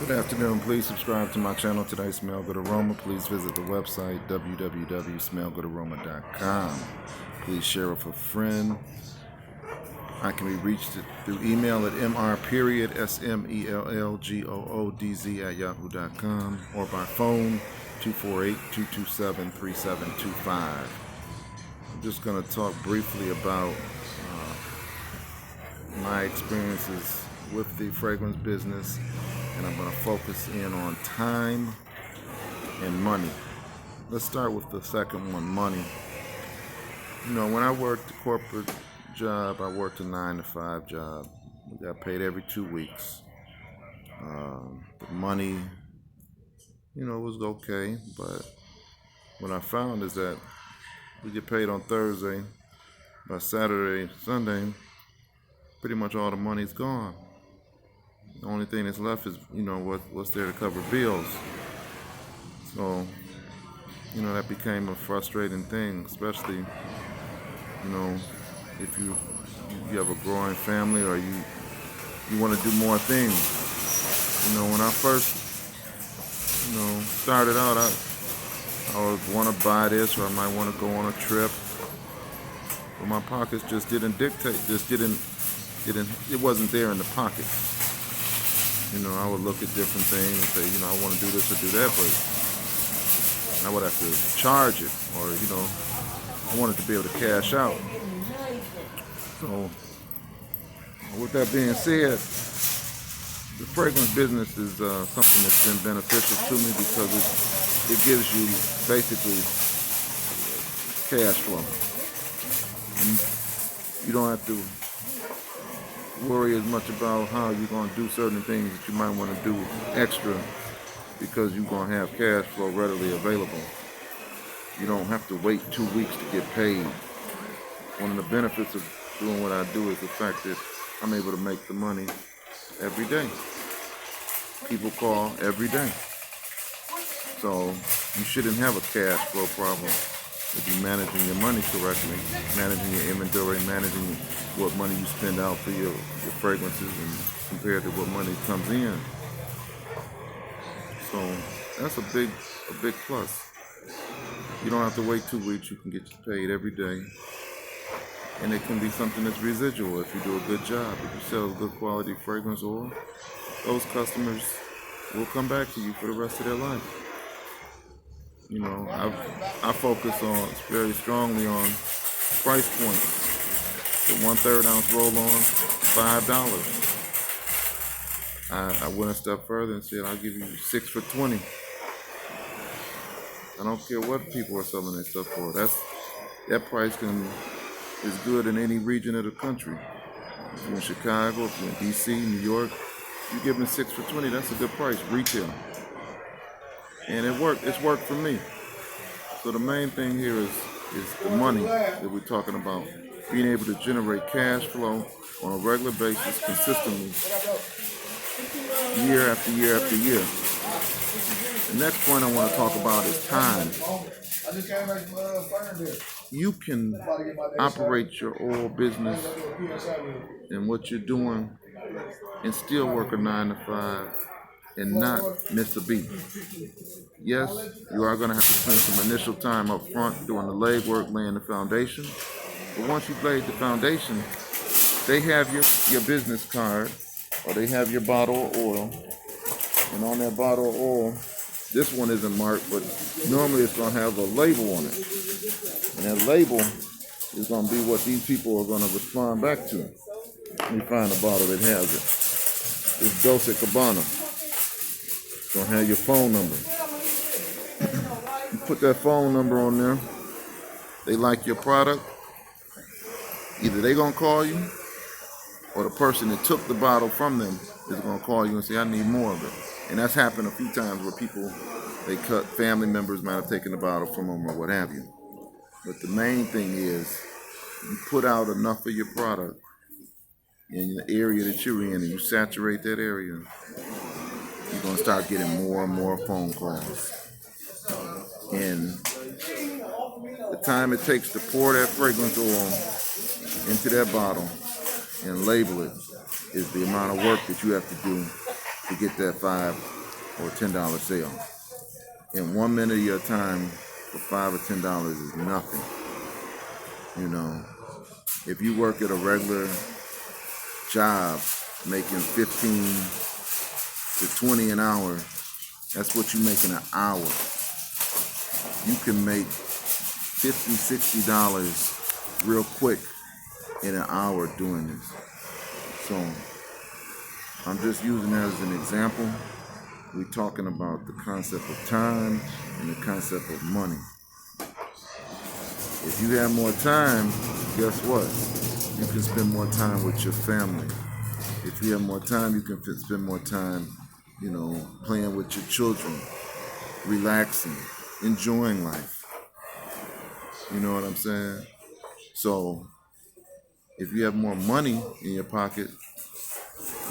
Good afternoon. Please subscribe to my channel today, Smell Good Aroma. Please visit the website www.smellgoodaroma.com. Please share with a friend. I can be reached through email at smellgoodz@yahoo.com or by phone 248-227-3725. I'm just going to talk briefly about my experiences with the fragrance business, and I'm going to focus in on time and money. Let's start with the second one, money. You know, when I worked a corporate job, I worked a 9-to-5 job. We got paid every 2 weeks. The money, was okay, but what I found is that we get paid on Thursday. By Saturday, Sunday, pretty much all the money's gone. The only thing that's left is, what's there to cover bills. So, that became a frustrating thing, especially, if you have a growing family or you want to do more things. When I first, started out, I would want to buy this, or I might want to go on a trip. But my pockets just didn't dictate, it wasn't there in the pocket. I would look at different things and say, I want to do this or do that, but I would have to charge it, or, I wanted to be able to cash out. So, with that being said, the fragrance business is something that's been beneficial to me because it gives you basically cash flow. And you don't have to worry as much about how you're going to do certain things that you might want to do extra, because you're going to have cash flow readily available. You don't have to wait 2 weeks to get paid. One of the benefits of doing what I do is the fact that I'm able to make the money every day. People call every day. So you shouldn't have a cash flow problem if you're managing your money correctly, managing your inventory, managing what money you spend out for your fragrances and compared to what money comes in. So that's a big plus. You don't have to wait 2 weeks. You can get paid every day. And it can be something that's residual if you do a good job. If you sell good quality fragrance oil, those customers will come back to you for the rest of their life. I focus very strongly on price points. The 1/3 ounce roll-on, $5. I went a step further and said, I'll give you 6 for $20. I don't care what people are selling their stuff for. That price is good in any region of the country. If you're in Chicago, if you're in DC, New York, you give them 6 for $20. That's a good price, retail. And it's worked for me. So the main thing here is the money that we're talking about. Being able to generate cash flow on a regular basis, consistently, year after year after year. The next point I want to talk about is time. You can operate your oil business and what you're doing and still work a 9-to-5 and not miss a beat. Yes, you are going to have to spend some initial time up front doing the legwork, laying the foundation. But once you've laid the foundation, they have your business card, or they have your bottle of oil. And on that bottle of oil, this one isn't marked, but normally it's going to have a label on it. And that label is going to be what these people are going to respond back to. Let me find a bottle that has it. It's Dolce Gabbana. It's going to have your phone number. You put that phone number on there. They like your product. Either they're going to call you, or the person that took the bottle from them is going to call you and say, I need more of it. And that's happened a few times where family members might have taken the bottle from them or what have you. But the main thing is you put out enough of your product in the area that you're in and you saturate that area, you're going to start getting more and more phone calls. And the time it takes to pour that fragrance oil into that bottle and label it is the amount of work that you have to do to get that $5 or $10 sale. And 1 minute of your time for $5 or $10 is nothing. You know, if you work at a regular job making 15 to 20 an hour, that's what you make in an hour. You can make $50, $60 real quick in an hour doing this. So I'm just using that as an example. We're talking about the concept of time and the concept of money. If you have more time, guess what? You can spend more time with your family. If you have more time, you can spend more time, playing with your children, relaxing, enjoying life. You know what I'm saying? So if you have more money in your pocket,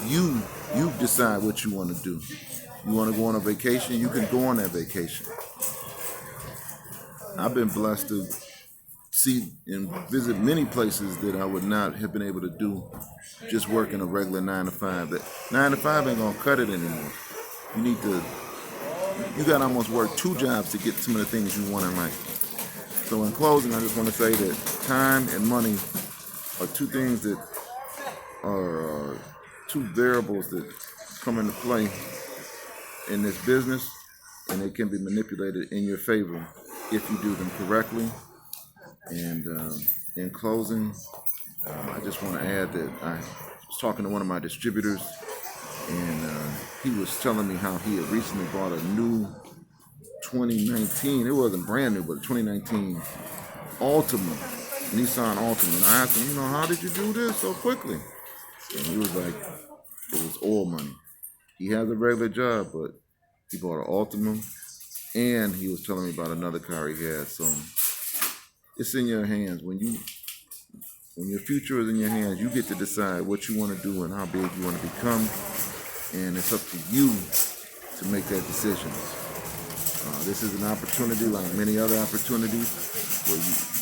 you decide what you want to do. You want to go on a vacation, you can go on that vacation. I've been blessed to see and visit many places that I would not have been able to do just working a regular 9 to 5. That 9 to 5 ain't gonna cut it anymore. You gotta almost work 2 jobs to get some of the things you want in life. So in closing, I just want to say that time and money are 2 things that are 2 variables that come into play in this business, and they can be manipulated in your favor if you do them correctly. And in closing, I just want to add that I was talking to one of my distributors, and he was telling me how he had recently bought a new 2019, it wasn't brand new, but 2019 Altima, Nissan Altima. And I asked him, how did you do this so quickly? And he was like, it was oil money. He has a regular job, but he bought an Altima, and he was telling me about another car he had. So it's in your hands. When your future is in your hands, you get to decide what you want to do and how big you want to become, and it's up to you to make that decision. This is an opportunity like many other opportunities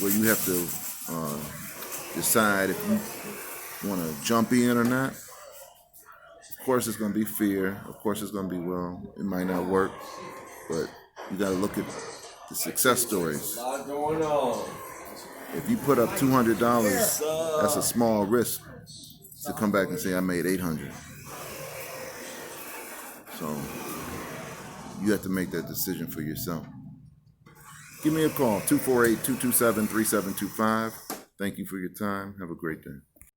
where you have to decide if you want to jump in or not. Of course, it's going to be fear. Of course, it's going to be, it might not work, but you got to look at the success stories. A lot going on. If you put up $200, that's a small risk to come back and say, I made $800. So you have to make that decision for yourself. Give me a call, 248-227-3725. Thank you for your time. Have a great day.